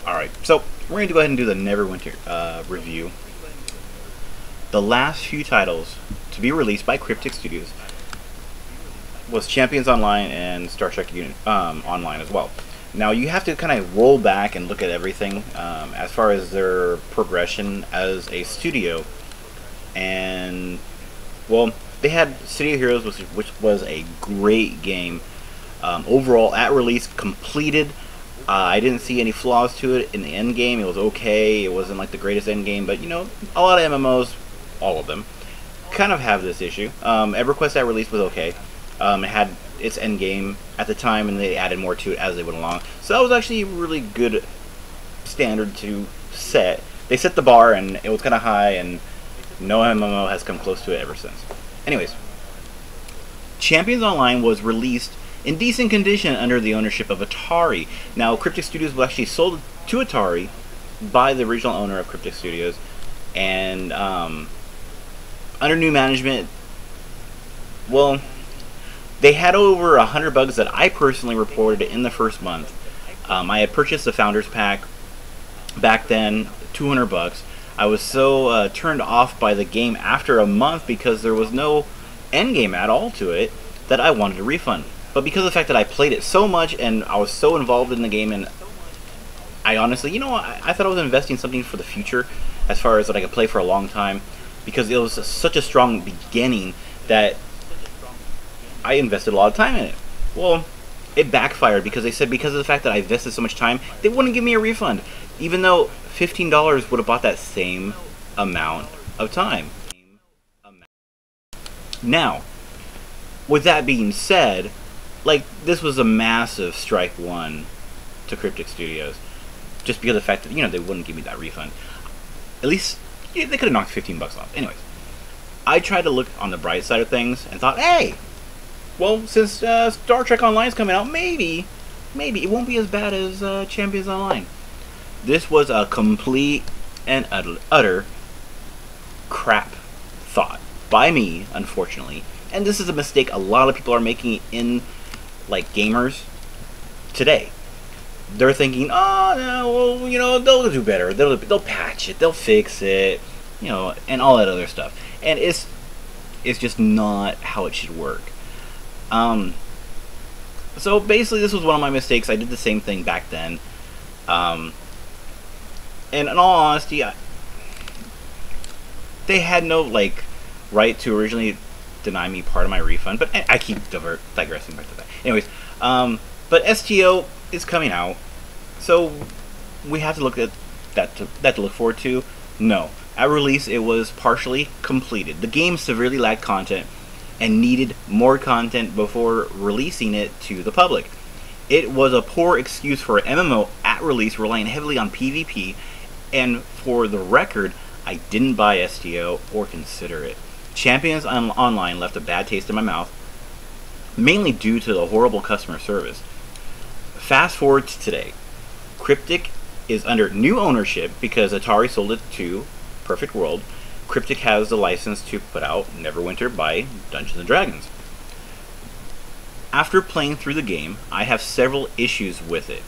Alright, so we're going to go ahead and do the NeverWinter review. The last few titles to be released by Cryptic Studios was Champions Online and Star Trek Online as well. Now you have to kind of roll back and look at everything as far as their progression as a studio. And, well, they had City of Heroes, which was a great game. Overall, at release, completed. I didn't see any flaws to it in the end game. It was okay. It wasn't like the greatest end game, but you know, a lot of MMOs, all of them, kind of have this issue. EverQuest at release was okay. It had its end game at the time, and they added more to it as they went along. So that was actually a really good standard to set. They set the bar, and it was kind of high, and no MMO has come close to it ever since. Anyways, Champions Online was released in decent condition under the ownership of Atari. Now, Cryptic Studios was actually sold to Atari by the original owner of Cryptic Studios, and under new management, well, they had over 100 bugs that I personally reported in the first month. I had purchased the Founders Pack back then, 200 bucks. I was so turned off by the game after a month because there was no end game at all to it that I wanted a refund. But because of the fact that I played it so much and I was so involved in the game, and I honestly, you know, I thought I was investing something for the future as far as that I could play for a long time, because it was such a strong beginning that I invested a lot of time in it. Well, it backfired because they said because of the fact that I invested so much time, they wouldn't give me a refund, even though $15 would have bought that same amount of time. Now, with that being said, like, this was a massive strike one to Cryptic Studios, just because of the fact that, you know, they wouldn't give me that refund. At least, yeah, they could have knocked 15 bucks off. Anyways, I tried to look on the bright side of things and thought, hey, well, since Star Trek Online is coming out, maybe it won't be as bad as Champions Online. This was a complete and utter crap thought by me, unfortunately. And this is a mistake a lot of people are making in, like, gamers today. They're thinking, oh, no, well, you know, they'll do better. They'll patch it. They'll fix it. You know, and all that other stuff. And it's just not how it should work. So basically, this was one of my mistakes. I did the same thing back then. And in all honesty, they had no, like, right to originally deny me part of my refund, but I keep digressing back to that. Anyways, but STO is coming out, so we have to look at that to look forward to. No, at release it was partially completed. The game severely lacked content and needed more content before releasing it to the public. It was a poor excuse for an MMO at release, relying heavily on PvP, and for the record, I didn't buy STO or consider it. Champions Online left a bad taste in my mouth, mainly due to the horrible customer service. Fast forward to today. Cryptic is under new ownership because Atari sold it to Perfect World. Cryptic has the license to put out NeverWinter by Dungeons & Dragons. After playing through the game, I have several issues with it.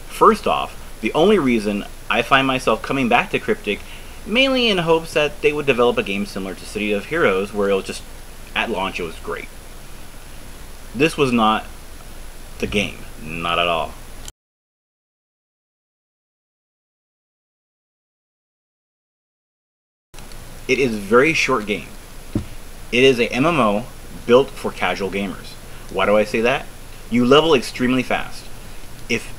First off, the only reason I find myself coming back to Cryptic, mainly in hopes that they would develop a game similar to City of Heroes, where it was just, at launch, it was great. This was not the game. Not at all. It is a very short game. It is a MMO built for casual gamers. Why do I say that? You level extremely fast. If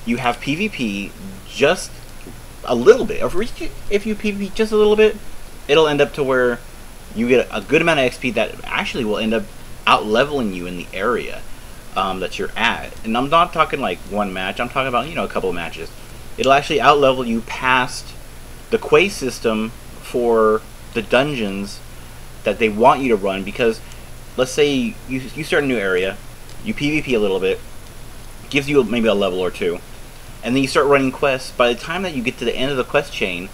you have PvP just a little bit, or if you PvP just a little bit, it'll end up to where you get a good amount of XP that actually will end up out-leveling you in the area that you're at. And I'm not talking like one match, I'm talking about, you know, a couple of matches. It'll actually out-level you past the quest system for the dungeons that they want you to run, because let's say you start a new area, you PvP a little bit, gives you maybe a level or two, and then you start running quests. By the time that you get to the end of the quest chain,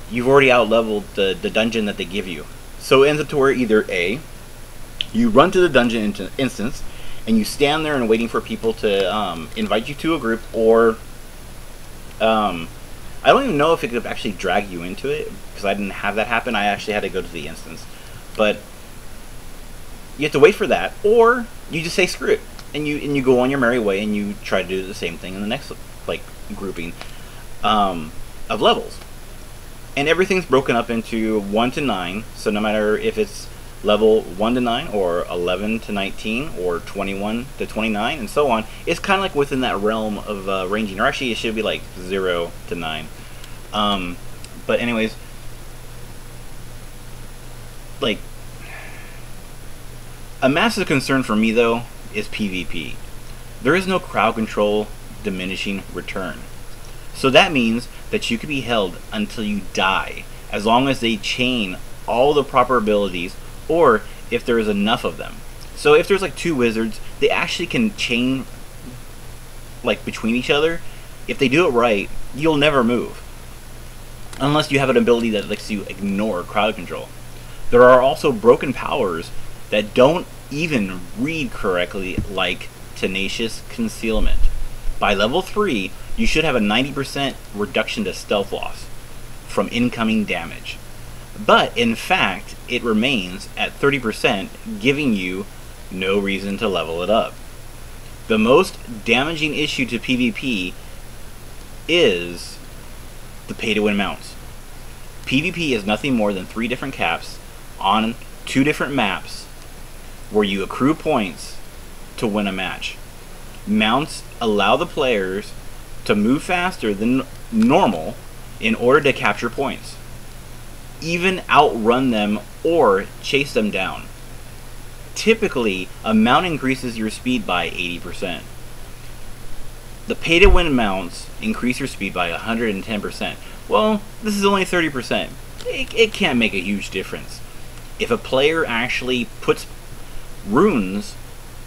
you've already out-leveled the dungeon that they give you. So it ends up to where either A, you run to the dungeon instance, and you stand there and waiting for people to invite you to a group, or I don't even know if it could actually drag you into it, because I didn't have that happen. I actually had to go to the instance. But you have to wait for that, or you just say screw it, and you go on your merry way, and you try to do the same thing in the next like grouping of levels. And everything's broken up into 1 to 9, so no matter if it's level 1 to 9, or 11 to 19, or 21 to 29, and so on, it's kind of like within that realm of ranging, or actually it should be like 0 to 9. But anyways, like, a massive concern for me though is PvP. There is no crowd control diminishing return. So that means that you can be held until you die, as long as they chain all the proper abilities, or if there is enough of them. So if there's like 2 wizards, they actually can chain like between each other. If they do it right, you'll never move, unless you have an ability that lets you ignore crowd control. There are also broken powers that don't even read correctly, like Tenacious Concealment. By level 3, you should have a 90% reduction to stealth loss from incoming damage. But in fact, it remains at 30%, giving you no reason to level it up. The most damaging issue to PvP is the pay-to-win mounts. PvP is nothing more than 3 different caps on 2 different maps where you accrue points to win a match. Mounts allow the players to move faster than normal in order to capture points, even outrun them or chase them down. Typically, a mount increases your speed by 80%. The pay-to-win mounts increase your speed by 110%. Well, this is only 30%. It can't make a huge difference. If a player actually puts runes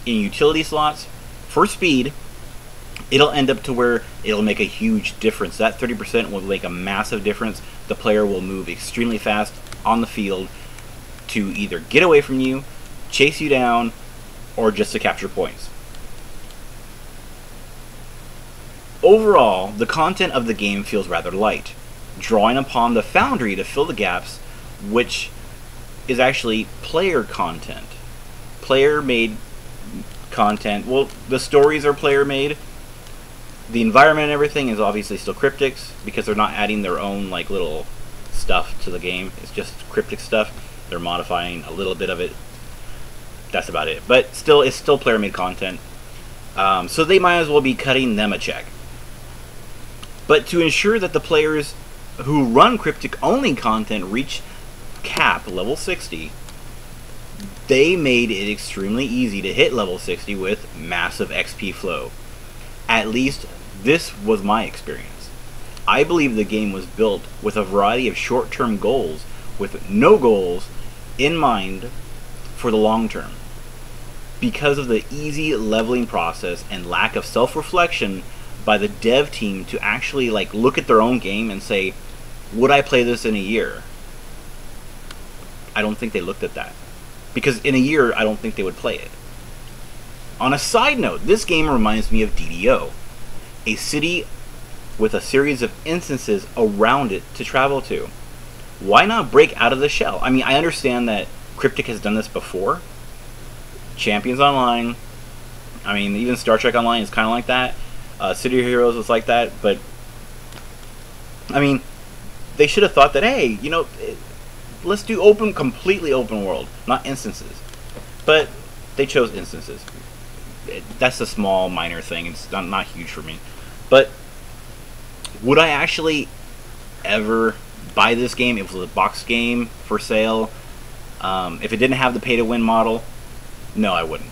in utility slots for speed, it'll end up to where it'll make a huge difference. That 30% will make a massive difference. The player will move extremely fast on the field to either get away from you, chase you down, or just to capture points. Overall, the content of the game feels rather light, drawing upon the Foundry to fill the gaps, which is actually player content. Player-made content. Well, the stories are player-made. The environment and everything is obviously still Cryptic's, because they're not adding their own like little stuff to the game. It's just Cryptic stuff. They're modifying a little bit of it. That's about it. But still, it's still player-made content. So they might as well be cutting them a check. But to ensure that the players who run Cryptic-only content reach cap level 60, they made it extremely easy to hit level 60 with massive XP flow. At least this was my experience. I believe the game was built with a variety of short-term goals, with no goals in mind for the long term. Because of the easy leveling process and lack of self-reflection by the dev team to actually like look at their own game and say, would I play this in a year? I don't think they looked at that. Because in a year, I don't think they would play it. On a side note, this game reminds me of DDO, a city with a series of instances around it to travel to. Why not break out of the shell? I mean, I understand that Cryptic has done this before. Champions Online, I mean, even Star Trek Online is kind of like that. City of Heroes was like that, but I mean, they should have thought that, hey, you know, let's do completely open world, not instances. But they chose instances. That's a small, minor thing. It's not huge for me. But would I actually ever buy this game if it was a box game for sale? If it didn't have the pay-to-win model, no, I wouldn't.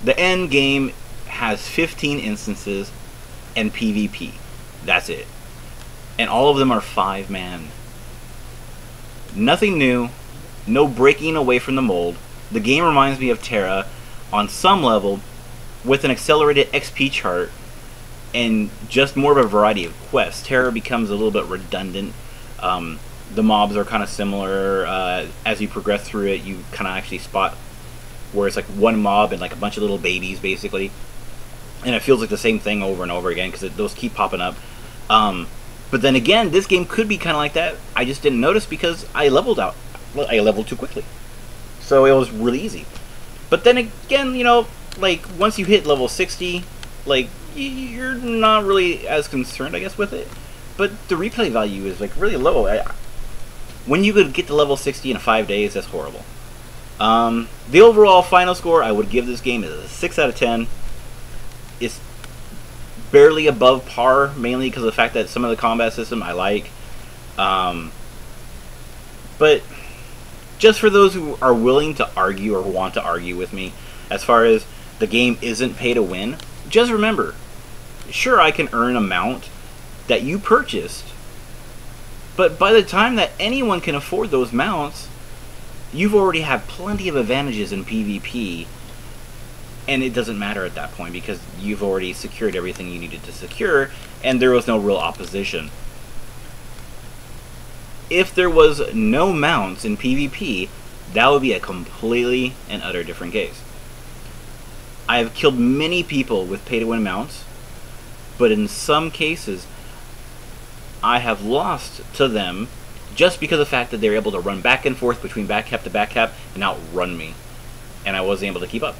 The end game has 15 instances and PvP. That's it. And all of them are 5-man. Nothing new, no breaking away from the mold. The game reminds me of Terra on some level, with an accelerated XP chart and just more of a variety of quests. Terra becomes a little bit redundant. The mobs are kind of similar. As you progress through it, you kind of actually spot where it's like one mob and like a bunch of little babies, basically. And it feels like the same thing over and over again, because those keep popping up. But then again, this game could be kind of like that. I just didn't notice because I leveled out. Well, I leveled too quickly. So it was really easy. But then again, you know, like, once you hit level 60, like, you're not really as concerned, I guess, with it. But the replay value is, like, really low. When you could get to level 60 in 5 days, that's horrible. The overall final score I would give this game is a 6 out of 10. It's barely above par, mainly because of the fact that some of the combat system I like. But just for those who are willing to argue or want to argue with me, as far as the game isn't pay to win, just remember, sure, I can earn a mount that you purchased, but by the time that anyone can afford those mounts, you've already had plenty of advantages in PvP, and it doesn't matter at that point because you've already secured everything you needed to secure, and there was no real opposition. If there was no mounts in PvP, that would be a completely and utter different case. I have killed many people with pay-to-win mounts, but in some cases, I have lost to them just because of the fact that they're able to run back and forth between back cap to back cap and outrun me. And I wasn't able to keep up.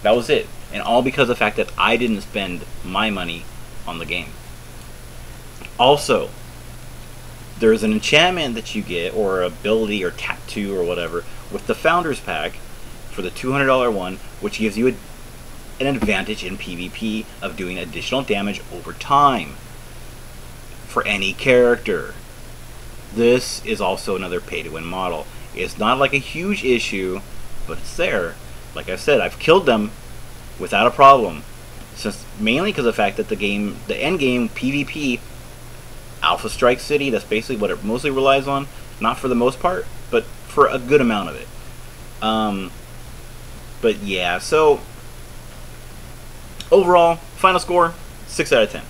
That was it. And all because of the fact that I didn't spend my money on the game. Also, there's an enchantment that you get, or ability, or tattoo, or whatever, with the Founders Pack for the $200 one, which gives you an advantage in PvP of doing additional damage over time for any character. This is also another pay-to-win model. It's not like a huge issue, but it's there. Like I said, I've killed them without a problem, since mainly because of the fact that the end game PvP, Alpha Strike City, that's basically what it mostly relies on. Not for the most part, but for a good amount of it. But yeah, so overall, final score, 6 out of 10.